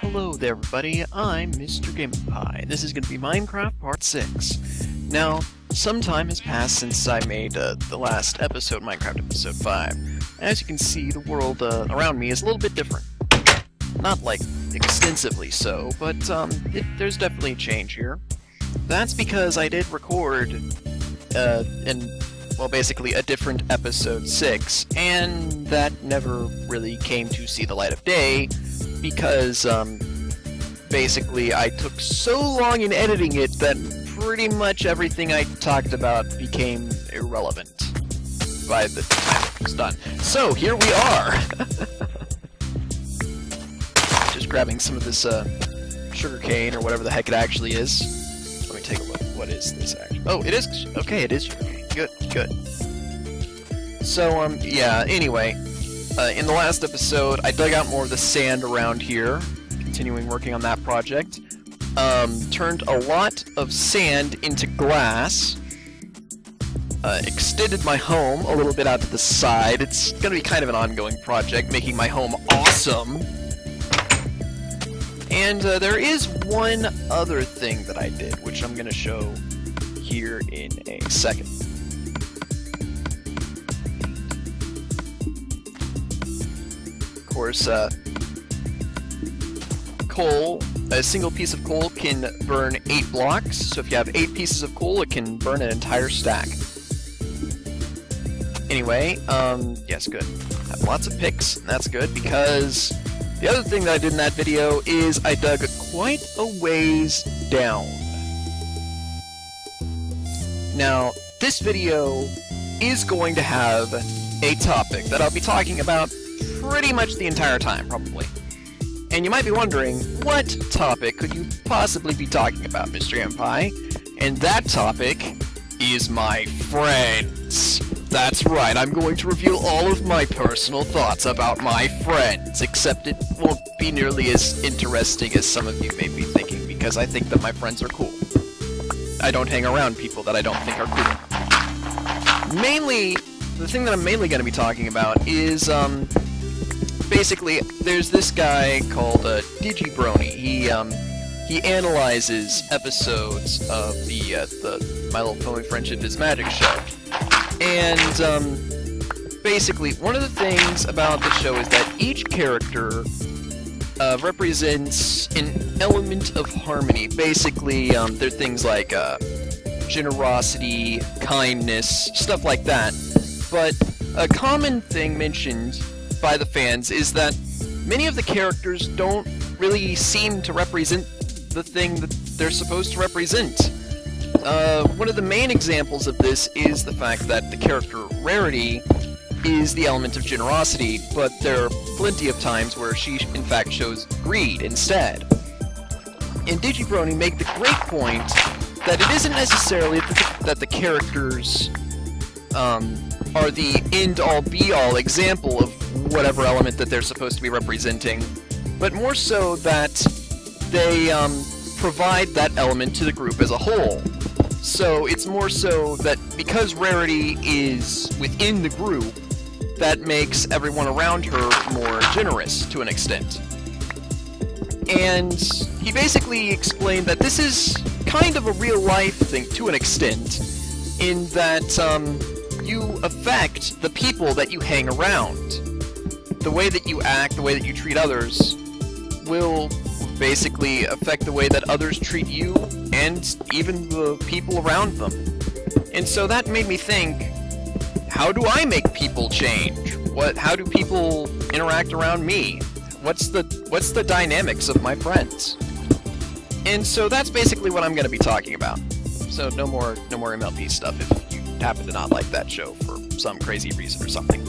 Hello there everybody, I'm Mr. Game Pie. This is going to be Minecraft Part 6. Now, some time has passed since I made the last episode, Minecraft Episode 5. As you can see, the world around me is a little bit different. Not, like, extensively so, but there's definitely a change here. That's because I did record, basically a different Episode 6, and that never really came to see the light of day, because, basically I took so long in editing it that pretty much everything I talked about became irrelevant by the time it was done. So, here we are! Just grabbing some of this, sugarcane, or whatever the heck it actually is. Let me take a look. What is this actually? Oh, it is! Okay, it is sugarcane. Good, good. So, yeah, anyway. In the last episode, I dug out more of the sand around here, continuing working on that project. Turned a lot of sand into glass. Extended my home a little bit out to the side. It's gonna be kind of an ongoing project, making my home awesome. And there is one other thing that I did, which I'm gonna show here in a second. Of course, coal, a single piece of coal can burn 8 blocks, so if you have 8 pieces of coal, it can burn an entire stack. Anyway, yes, good. I have lots of picks, and that's good, because the other thing that I did in that video is I dug quite a ways down. Now, this video is going to have a topic that I'll be talking about pretty much the entire time, probably. And you might be wondering, what topic could you possibly be talking about, Mr. Empire? And that topic is my friends. That's right, I'm going to reveal all of my personal thoughts about my friends, except it won't be nearly as interesting as some of you may be thinking, because I think that my friends are cool. I don't hang around people that I don't think are cool. Mainly, the thing that I'm mainly going to be talking about is, basically, there's this guy called Digibrony. He analyzes episodes of the My Little Pony Friendship is Magic show. And basically, one of the things about the show is that each character represents an element of harmony. Basically, they're things like generosity, kindness, stuff like that. But a common thing mentioned by the fans is that many of the characters don't really seem to represent the thing that they're supposed to represent. One of the main examples of this is the fact that the character Rarity is the element of generosity, but there are plenty of times where she in fact shows greed instead. And Digibrony make the great point that it isn't necessarily that the characters are the end-all be-all example of whatever element that they're supposed to be representing, but more so that they provide that element to the group as a whole. So it's more so that because Rarity is within the group, that makes everyone around her more generous to an extent. And he basically explained that this is kind of a real-life thing to an extent, in that you affect the people that you hang around. The way that you act, the way that you treat others, will basically affect the way that others treat you, and even the people around them. And so that made me think, how do I make people change? How do people interact around me? What's the dynamics of my friends? And so that's basically what I'm going to be talking about. So no more MLP stuff if you happen to not like that show for some crazy reason or something.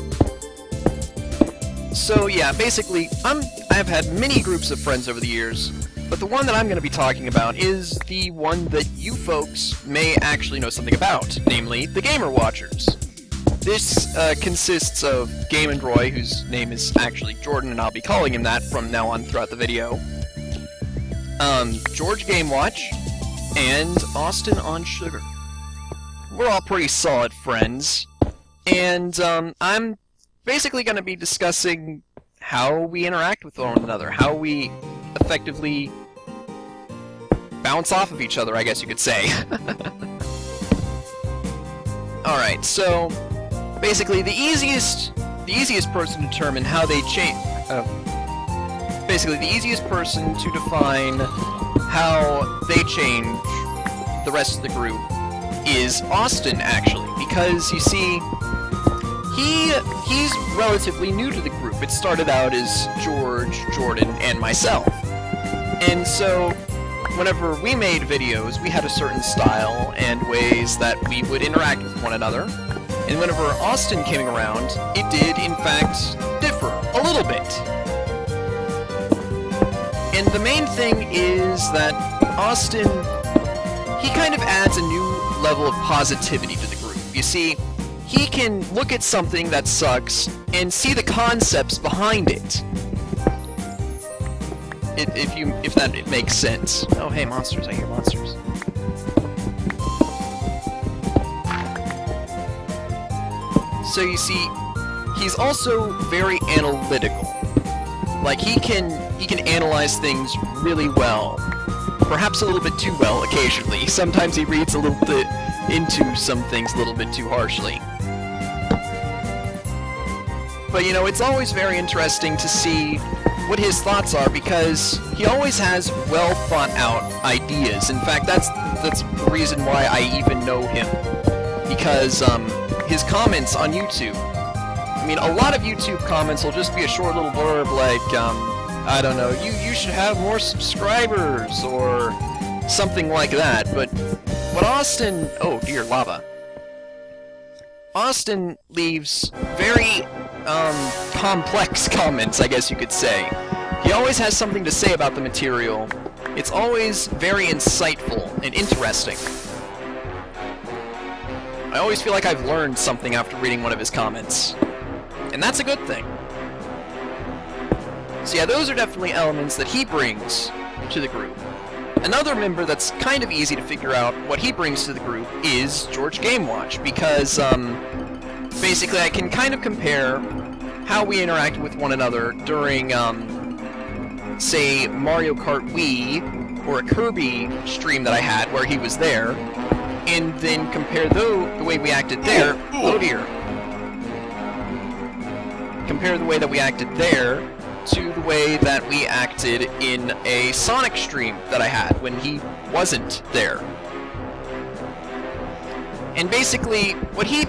So yeah, basically, I have had many groups of friends over the years, but the one that I'm going to be talking about is the one that you folks may actually know something about, namely the Gamer Watchers. This consists of Game and Roy, whose name is actually Jordan, and I'll be calling him that from now on throughout the video, George Game Watch, and Austin on Sugar. We're all pretty solid friends, and I'm basically going to be discussing how we interact with one another, how we effectively bounce off of each other, I guess you could say. Alright, so basically the easiest person to determine how they change... basically the easiest person to define how they change the rest of the group is Austin, actually, because, you see, he's relatively new to the group. It started out as George, Jordan, and myself. And so, whenever we made videos, we had a certain style and ways that we would interact with one another. And whenever Austin came around, it did, in fact, differ a little bit. And the main thing is that Austin, he kind of adds a new level of positivity to the group. You see, he can look at something that sucks and see the concepts behind it. If that makes sense. Oh, hey, monsters! I hear monsters. So you see, he's also very analytical. Like he can analyze things really well. Perhaps a little bit too well occasionally. Sometimes he reads a little bit into some things a little bit too harshly. But you know, it's always very interesting to see what his thoughts are, because he always has well thought out ideas. In fact, that's the reason why I even know him. Because his comments on YouTube, I mean, a lot of YouTube comments will just be a short little blurb like, I don't know, you should have more subscribers, or something like that. But what Austin... Oh dear, lava. Austin leaves very, complex comments, I guess you could say. He always has something to say about the material. It's always very insightful and interesting. I always feel like I've learned something after reading one of his comments. And that's a good thing. So yeah, those are definitely elements that he brings to the group. Another member that's kind of easy to figure out what he brings to the group is George Gamewatch, because, basically I can kind of compare how we interact with one another during, say, Mario Kart Wii, or a Kirby stream that I had where he was there, and then compare the way we acted there... Oh dear. Compare the way that we acted there to the way that we acted in a Sonic stream that I had when he wasn't there. And basically, what he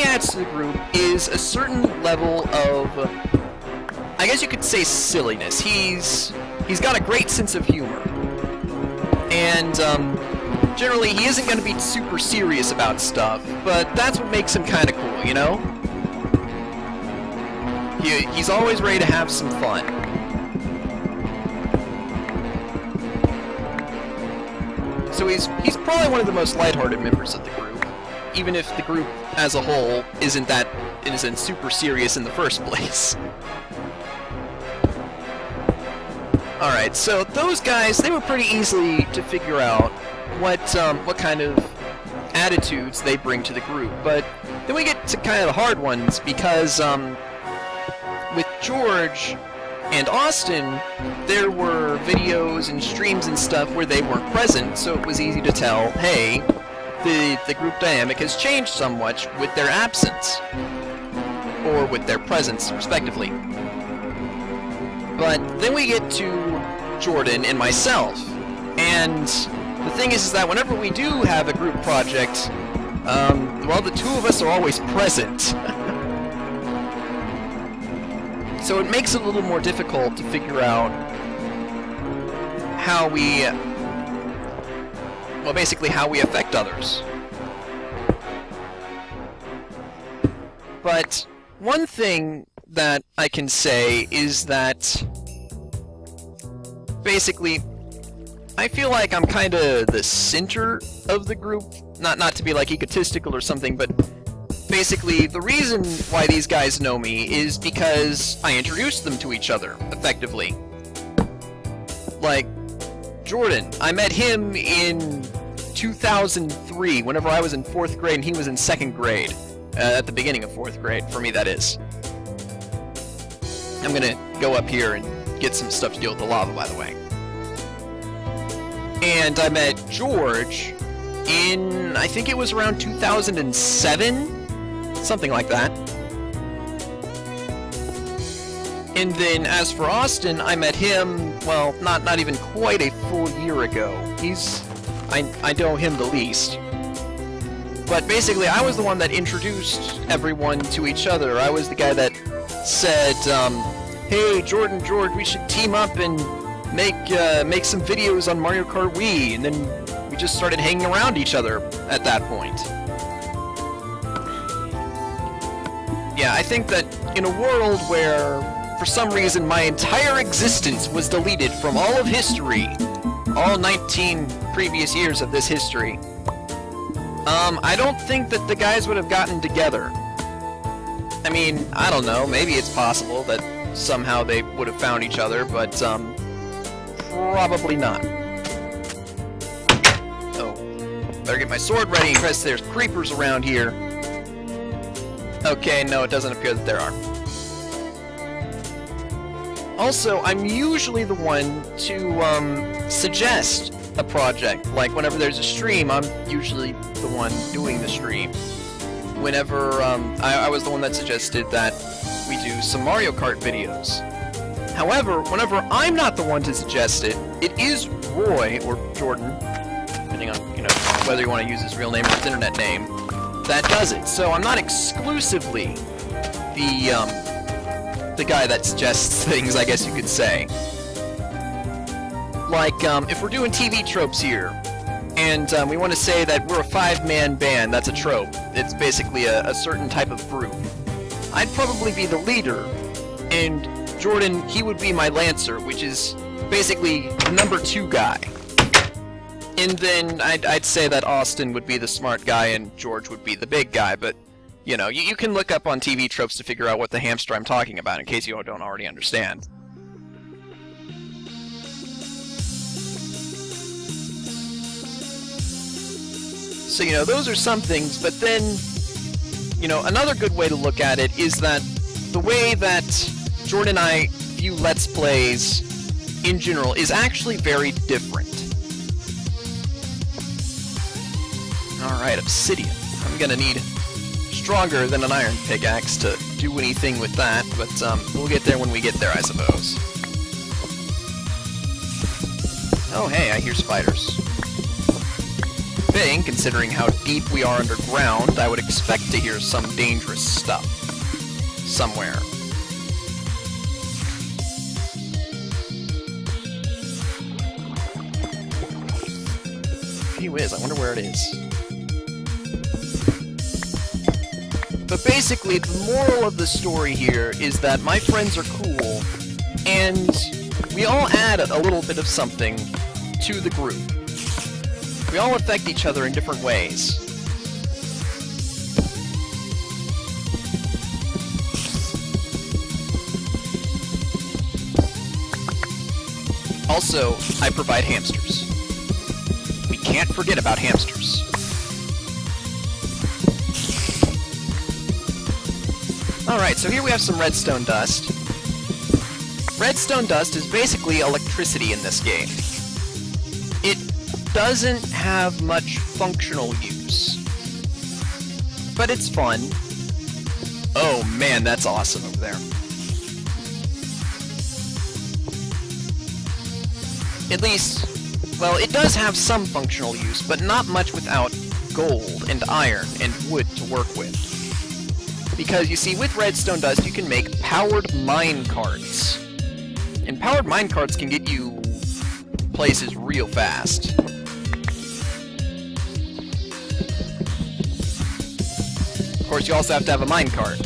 adds to the group is a certain level of, I guess you could say, silliness. He's got a great sense of humor. And, generally, he isn't going to be super serious about stuff, but that's what makes him kind of cool, you know? He's always ready to have some fun. So he's probably one of the most lighthearted members of the group, even if the group as a whole isn't super serious in the first place. Alright, so those guys, they were pretty easy to figure out what kind of attitudes they bring to the group, but then we get to kind of the hard ones, because, with George and Austin, there were videos and streams and stuff where they weren't present, so it was easy to tell, hey, the group dynamic has changed somewhat with their absence, or with their presence, respectively. But then we get to Jordan and myself, and the thing is that whenever we do have a group project, well, the two of us are always present. So it makes it a little more difficult to figure out how we... well, basically how we affect others. But one thing that I can say is that basically I feel like I'm kind of the center of the group. Not to be like egotistical or something, but basically, the reason why these guys know me is because I introduced them to each other, effectively. Like, Jordan, I met him in 2003, whenever I was in 4th grade and he was in 2nd grade. At the beginning of 4th grade, for me that is. I'm gonna go up here and get some stuff to deal with the lava, by the way. And I met George in, I think it was around 2007? Something like that. And then, as for Austin, I met him, well, not even quite a full year ago. I know him the least. But basically, I was the one that introduced everyone to each other. I was the guy that said, hey, Jordan, George, we should team up and make some videos on Mario Kart Wii. And then we just started hanging around each other at that point. Yeah, I think that in a world where, for some reason, my entire existence was deleted from all of history, all 19 previous years of this history, I don't think that the guys would have gotten together. I mean, I don't know, maybe it's possible that somehow they would have found each other, but, probably not. Oh, better get my sword ready in case there's creepers around here. Okay, no, it doesn't appear that there are. Also, I'm usually the one to, suggest a project. Like, whenever there's a stream, I'm usually the one doing the stream. Whenever, I was the one that suggested that we do some Mario Kart videos. However, whenever I'm not the one to suggest it, it is Roy, or Jordan, depending on, you know, whether you want to use his real name or his internet name, that does it. So I'm not exclusively the guy that suggests things, I guess you could say. Like, if we're doing TV tropes here, and we want to say that we're a 5-man band, that's a trope. It's basically a certain type of group. I'd probably be the leader, and Jordan, he would be my lancer, which is basically the number 2 guy. And then I'd say that Austin would be the smart guy and George would be the big guy, but, you know, you can look up on TV tropes to figure out what the hamster I'm talking about, in case you don't already understand. So, you know, those are some things, but then, you know, another good way to look at it is that the way that Jordan and I view Let's Plays in general is actually very different. Alright, obsidian. I'm gonna need stronger than an iron pickaxe to do anything with that, but we'll get there when we get there, I suppose. Oh hey, I hear spiders. Thing, considering how deep we are underground, I would expect to hear some dangerous stuff somewhere. Gee whiz, I wonder where it is. But basically, the moral of the story here is that my friends are cool, and we all add a little bit of something to the group. We all affect each other in different ways. Also, I provide hamsters. We can't forget about hamsters. Alright, so here we have some redstone dust. Redstone dust is basically electricity in this game. It doesn't have much functional use, but it's fun. Oh man, that's awesome over there. At least, well, it does have some functional use, but not much without gold and iron and wood to work with. Because, you see, with redstone dust, you can make powered mine carts. And powered mine carts can get you places real fast. Of course, you also have to have a minecart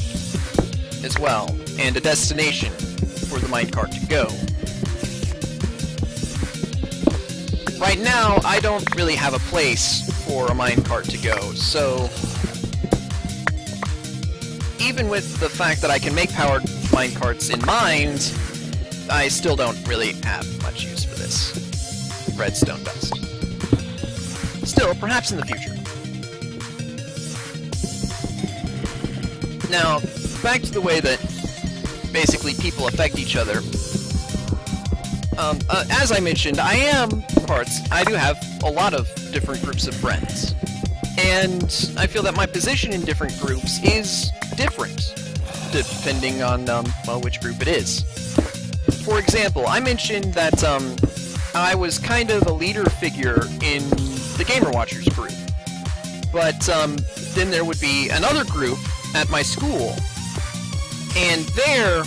as well, and a destination for the minecart to go. Right now, I don't really have a place for a minecart to go, so even with the fact that I can make powered minecarts in mind, I still don't really have much use for this redstone dust. Still, perhaps in the future. Now, back to the way that basically people affect each other. as I mentioned, I do have a lot of different groups of friends. And I feel that my position in different groups is different, depending on, well, which group it is. For example, I mentioned that, I was kind of a leader figure in the Gamer Watchers group. But, then there would be another group at my school, and there,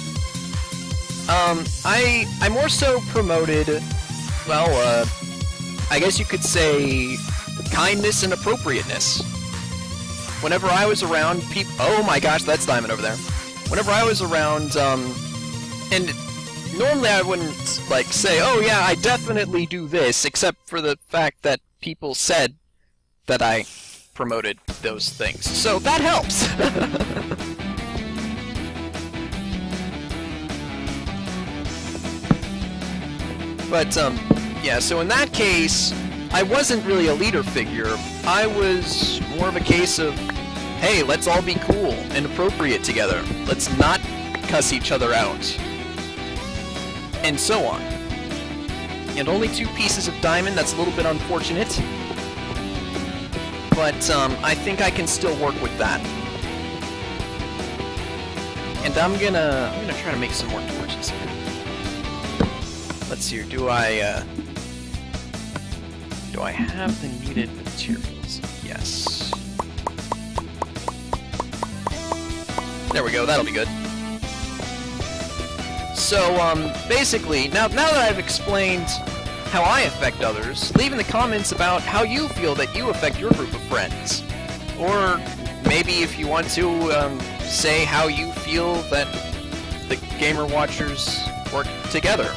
I more so promoted, well, I guess you could say kindness and appropriateness. Whenever I was around people... Oh my gosh, that's Diamond over there. Whenever I was around, and normally I wouldn't, like, say, oh yeah, I definitely do this, except for the fact that people said that I promoted those things. So that helps! But, yeah, so in that case, I wasn't really a leader figure. I was more of a case of, hey, let's all be cool and appropriate together. Let's not cuss each other out. And so on. And only 2 pieces of diamond, that's a little bit unfortunate. But, I think I can still work with that. And I'm gonna try to make some more torches here. Let's see here, do I have the needed materials? Yes. There we go, that'll be good. So, basically, now that I've explained how I affect others, leave in the comments about how you feel that you affect your group of friends. Or maybe if you want to, say how you feel that the Gamer Watchers work together.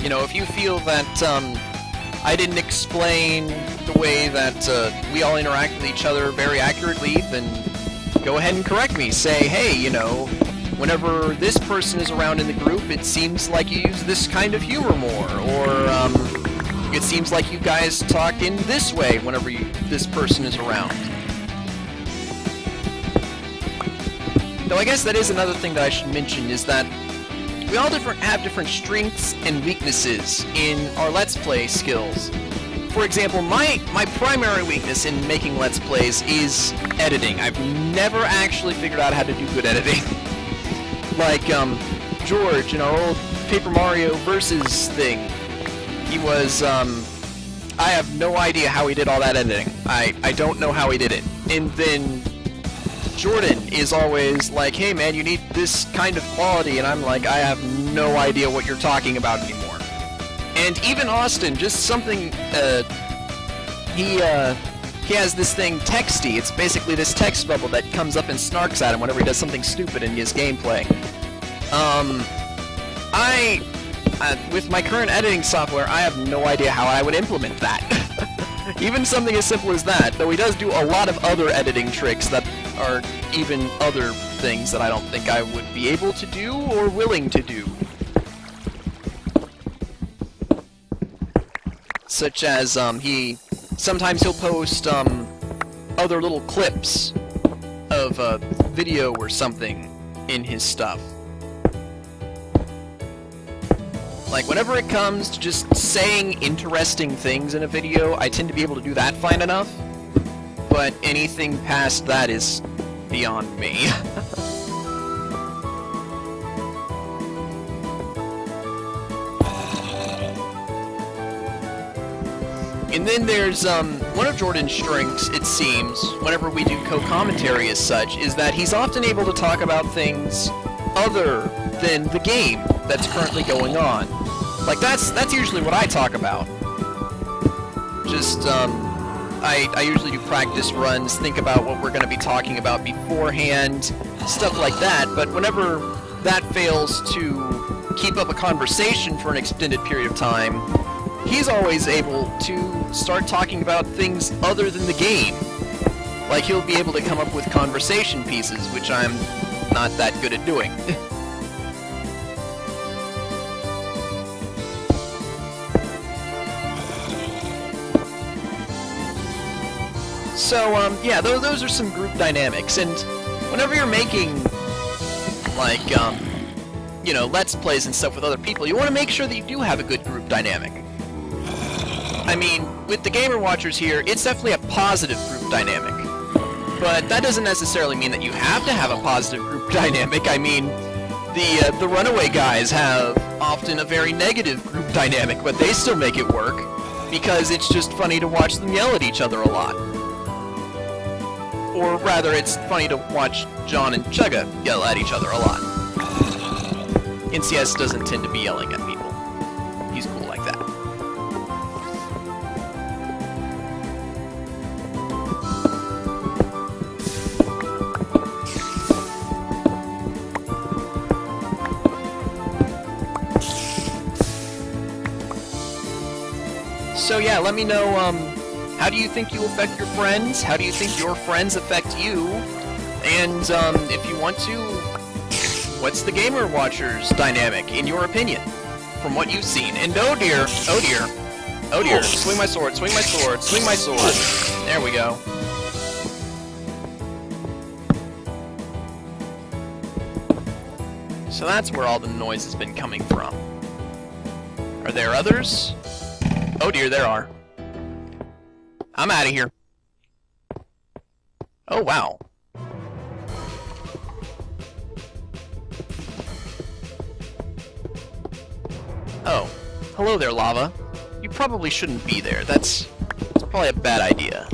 You know, if you feel that, I didn't explain the way that, we all interact with each other very accurately, then go ahead and correct me. Say, hey, you know, whenever this person is around in the group, it seems like you use this kind of humor more, or, it seems like you guys talk in this way whenever this person is around. Though I guess that is another thing that I should mention, is that we all have different strengths and weaknesses in our Let's Play skills. For example, my primary weakness in making Let's Plays is editing. I've never actually figured out how to do good editing. Like, George in our old Paper Mario Versus thing. He was, I have no idea how he did all that editing. I don't know how he did it. And then Jordan is always like, hey man, you need this kind of quality, and I'm like, I have no idea what you're talking about anymore. And even Austin, just something, he has this thing, Texty. It's basically this text bubble that comes up and snarks at him whenever he does something stupid in his gameplay. With my current editing software, I have no idea how I would implement that. Even something as simple as that, though he does do a lot of other editing tricks that are even other things that I don't think I would be able to do or willing to do. Such as, sometimes he'll post, other little clips of a video or something in his stuff. Like, whenever it comes to just saying interesting things in a video, I tend to be able to do that fine enough. But anything past that is beyond me. And then there's, one of Jordan's strengths, it seems, whenever we do co-commentary as such, is that he's often able to talk about things other than the game that's currently going on. Like, that's usually what I talk about. Just, I usually do practice runs, think about what we're going to be talking about beforehand, stuff like that, but whenever that fails to keep up a conversation for an extended period of time, he's always able to start talking about things other than the game. Like, he'll be able to come up with conversation pieces, which I'm not that good at doing. So, yeah, those are some group dynamics, and whenever you're making, like, you know, Let's Plays and stuff with other people, you want to make sure that you do have a good group dynamic. I mean, with the Gamer Watchers here, it's definitely a positive group dynamic. But that doesn't necessarily mean that you have to have a positive group dynamic. I mean, the Runaway guys have often a very negative group dynamic, but they still make it work, because it's just funny to watch them yell at each other a lot. Or rather, it's funny to watch John and Chugga yell at each other a lot. NCS doesn't tend to be yelling at people. He's cool like that. So yeah, let me know, how do you think you affect your friends? How do you think your friends affect you? And, if you want to, what's the Gamer Watchers dynamic, in your opinion, from what you've seen? And oh dear, oh dear, oh dear, swing my sword, swing my sword, swing my sword. There we go. So that's where all the noise has been coming from. Are there others? Oh dear, there are. I'm out of here. Oh, wow. Oh. Hello there, lava. You probably shouldn't be there. That's probably a bad idea.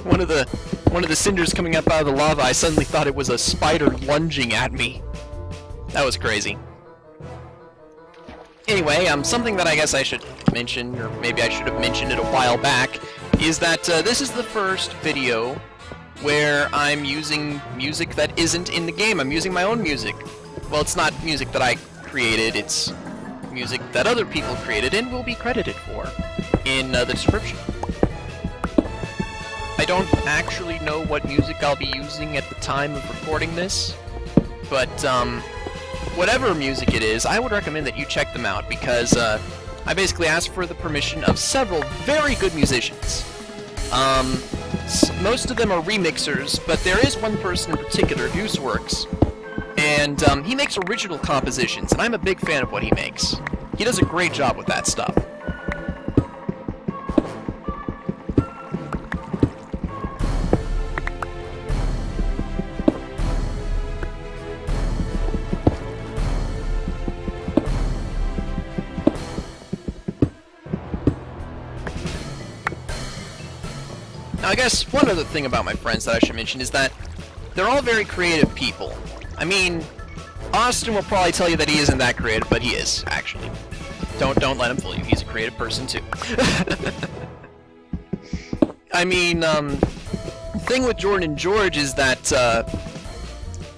One of the cinders coming up out of the lava, I suddenly thought it was a spider lunging at me. That was crazy. Anyway, something that I guess I should mention, or maybe I should have mentioned it a while back, is that this is the first video where I'm using music that isn't in the game. I'm using my own music. Well, it's not music that I created, it's music that other people created and will be credited for in the description. I don't actually know what music I'll be using at the time of recording this, but whatever music it is, I would recommend that you check them out, because I basically asked for the permission of several very good musicians. Most of them are remixers, but there is one person in particular, Gooseworks, and he makes original compositions, and I'm a big fan of what he makes. He does a great job with that stuff. Now, I guess one other thing about my friends that I should mention is that they're all very creative people. I mean, Austin will probably tell you that he isn't that creative, but he is, actually. Don't let him fool you. He's a creative person, too. I mean, the thing with Jordan and George is that,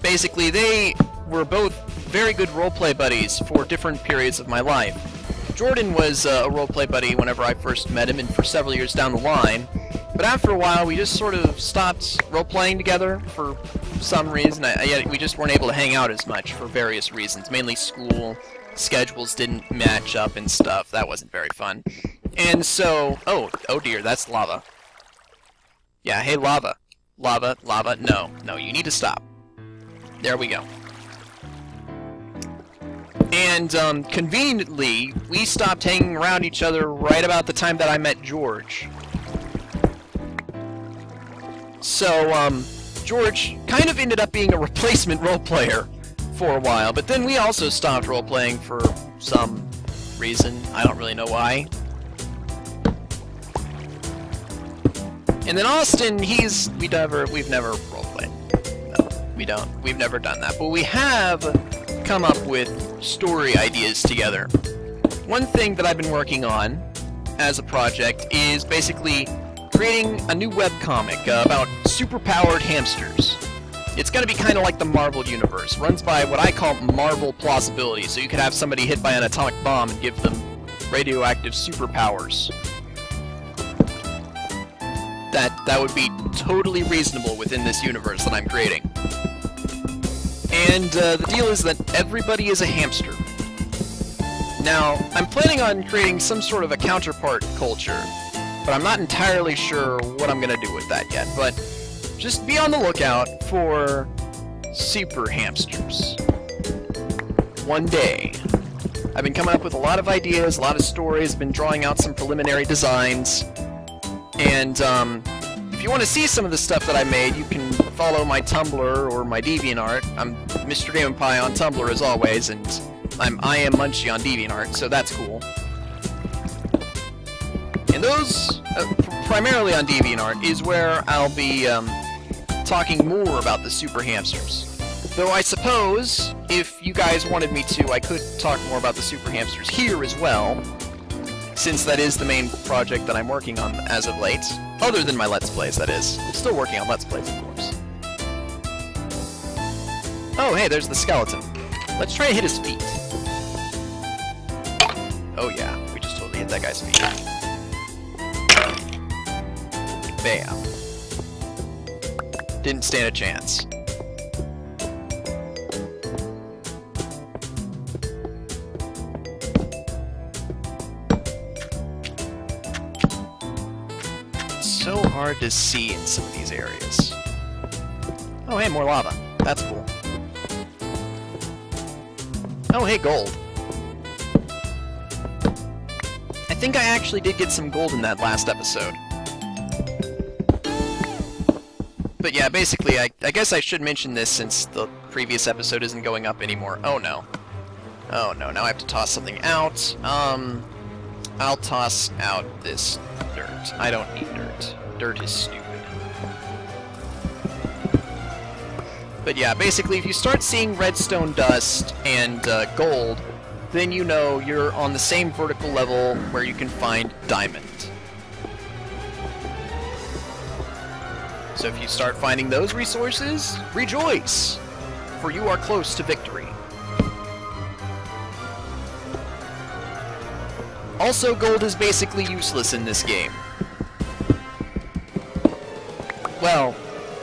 basically, they were both very good roleplay buddies for different periods of my life. Jordan was a roleplay buddy whenever I first met him, and for several years down the line. But after a while, we just sort of stopped role-playing together for some reason. We just weren't able to hang out as much for various reasons. Mainly school, schedules didn't match up and stuff. That wasn't very fun. And so... Oh dear, that's lava. Yeah, hey, lava. Lava, lava, no, you need to stop. There we go. And, conveniently, we stopped hanging around each other right about the time that I met George. So, George kind of ended up being a replacement role-player for a while, but then we also stopped role-playing for some reason. I don't really know why. And then Austin, we've never role-played. No, we've never done that. But we have come up with story ideas together. One thing that I've been working on as a project is basically creating a new webcomic about superpowered hamsters. It's going to be kind of like the Marvel universe, runs by what I call Marvel plausibility, so you could have somebody hit by an atomic bomb and give them radioactive superpowers. That would be totally reasonable within this universe that I'm creating. And the deal is that everybody is a hamster. Now, I'm planning on creating some sort of a counterpart culture, but I'm not entirely sure what I'm going to do with that yet. But just be on the lookout for super hamsters. One day. I've been coming up with a lot of ideas, a lot of stories, been drawing out some preliminary designs, and if you want to see some of the stuff that I made, you can follow my Tumblr or my DeviantArt. I'm Mr. Game & Pie on Tumblr as always, and I am Munchie on DeviantArt, so that's cool. And those, primarily on DeviantArt, is where I'll be talking more about the super hamsters. Though I suppose, if you guys wanted me to, I could talk more about the super hamsters here as well, since that is the main project that I'm working on as of late. Other than my Let's Plays, that is. I'm still working on Let's Plays, of course. Oh, hey, there's the skeleton. Let's try to hit his feet. Oh yeah, we just totally hit that guy's feet. Bam. Didn't stand a chance. So hard to see in some of these areas. Oh, hey, more lava. That's cool. Oh, hey, gold. I think I actually did get some gold in that last episode. But yeah, basically, I guess I should mention this since the previous episode isn't going up anymore. Oh no. Oh no, now I have to toss something out. I'll toss out this dirt. I don't need dirt. Dirt is stupid. But yeah, basically, if you start seeing redstone dust and gold, then you know you're on the same vertical level where you can find diamond. So if you start finding those resources, rejoice! For you are close to victory. Also, gold is basically useless in this game. Well,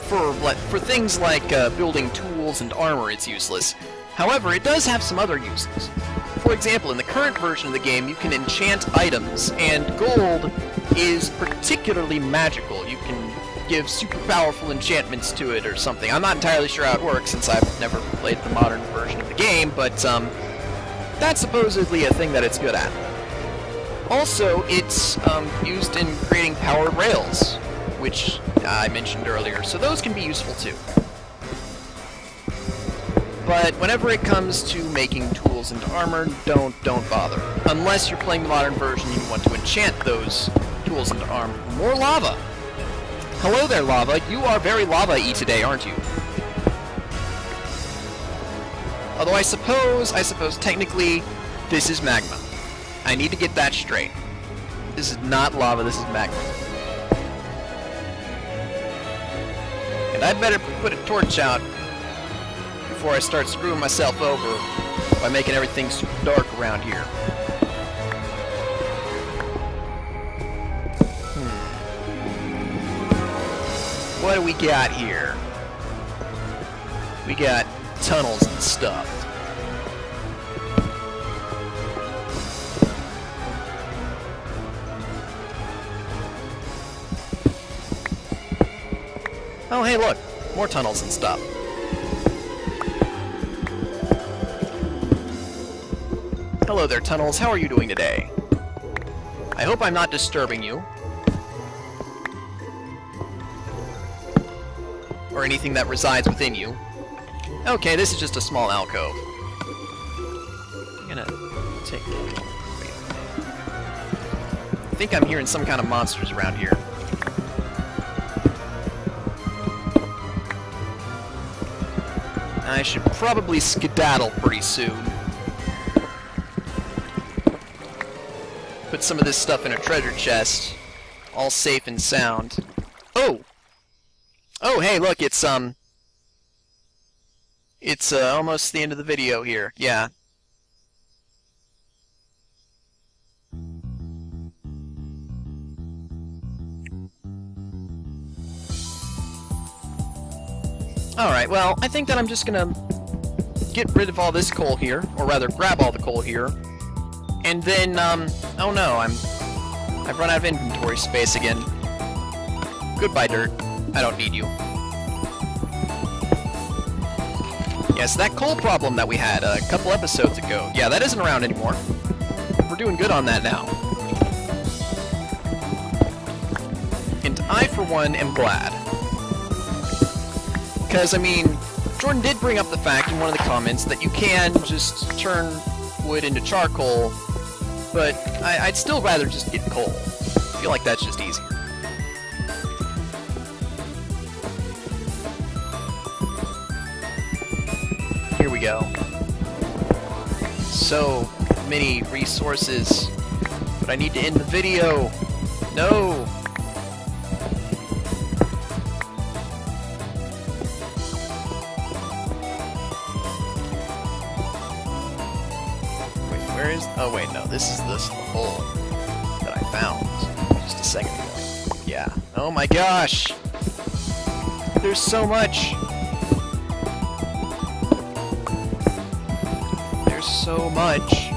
for things like building tools and armor, it's useless. However, it does have some other uses. For example, in the current version of the game, you can enchant items, and gold is particularly magical. You can give super powerful enchantments to it or something. I'm not entirely sure how it works since I've never played the modern version of the game, but that's supposedly a thing that it's good at. Also, it's used in creating powered rails, which I mentioned earlier, so those can be useful too. But whenever it comes to making tools and armor, don't bother. Unless you're playing the modern version, you want to enchant those tools and armor. More lava! Hello there, lava. You are very lava-y today, aren't you? Although I suppose technically this is magma. I need to get that straight. This is not lava, this is magma. And I'd better put a torch out before I start screwing myself over by making everything super dark around here. What do we got here? We got tunnels and stuff. Oh, hey, look! More tunnels and stuff. Hello there, tunnels. How are you doing today? I hope I'm not disturbing you. Or anything that resides within you. Okay, this is just a small alcove. I'm gonna take... Wait. I think I'm hearing some kind of monsters around here. I should probably skedaddle pretty soon. Put some of this stuff in a treasure chest. All safe and sound. Oh! Oh, hey, look, it's almost the end of the video here. Yeah. Alright, well, I think that I'm just gonna get rid of all this coal here, or rather, grab all the coal here, and then, oh no, I've run out of inventory space again. Goodbye, dirt. I don't need you. Yes, that coal problem that we had a couple episodes ago. Yeah, that isn't around anymore. We're doing good on that now. And I, for one, am glad. Because, I mean, Jordan did bring up the fact in one of the comments that you can just turn wood into charcoal, but I'd still rather just get coal. I feel like that's just easier. Here we go. So many resources, but I need to end the video. No! Wait, where is... Oh wait, no, this is the hole that I found just a second ago. Yeah. Oh my gosh! There's so much! So much.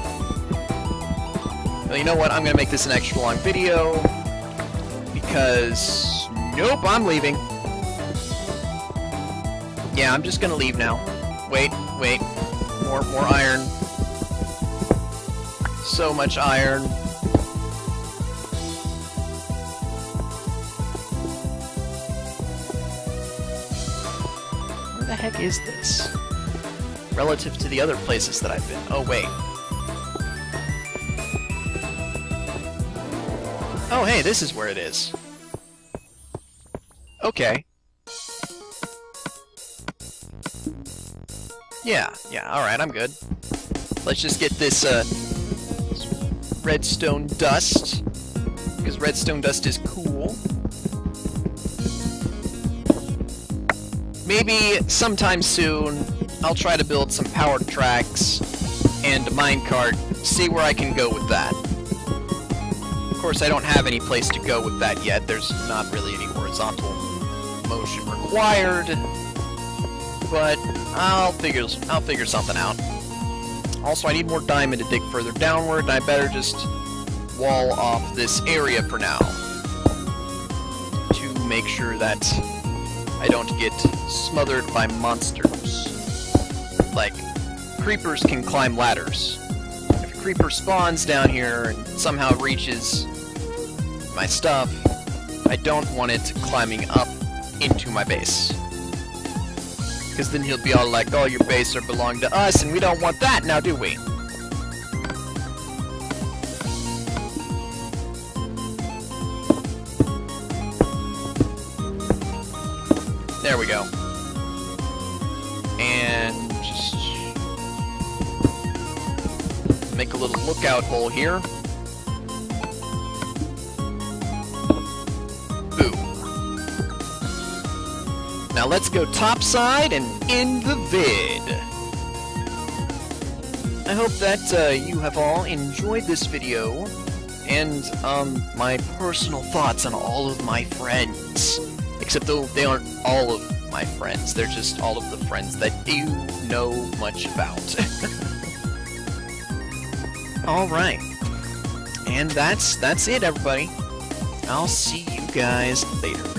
Well, you know what? I'm gonna make this an extra long video because nope, I'm leaving. Yeah, I'm just gonna leave now. Wait, more iron. So much iron. Where the heck is this? Relative to the other places that I've been. Oh, wait. Oh, hey, this is where it is. Okay. Yeah, alright, I'm good. Let's just get this, redstone dust. Because redstone dust is cool. Maybe sometime soon I'll try to build some powered tracks and a minecart, see where I can go with that. Of course, I don't have any place to go with that yet. There's not really any horizontal motion required, but I'll figure something out. Also, I need more diamond to dig further downward, and I better just wall off this area for now to make sure that I don't get smothered by monsters. Like, creepers can climb ladders. If a creeper spawns down here and somehow reaches my stuff, I don't want it climbing up into my base. Because then he'll be all like, oh, your base belong to us, and we don't want that now, do we? There we go. And just make a little lookout hole here. Boom. Now let's go topside and end the vid. I hope that you have all enjoyed this video and my personal thoughts on all of my friends. Except though they aren't all of my friends, they're just all of the friends that you know much about. Alright. And that's it, everybody. I'll see you guys later.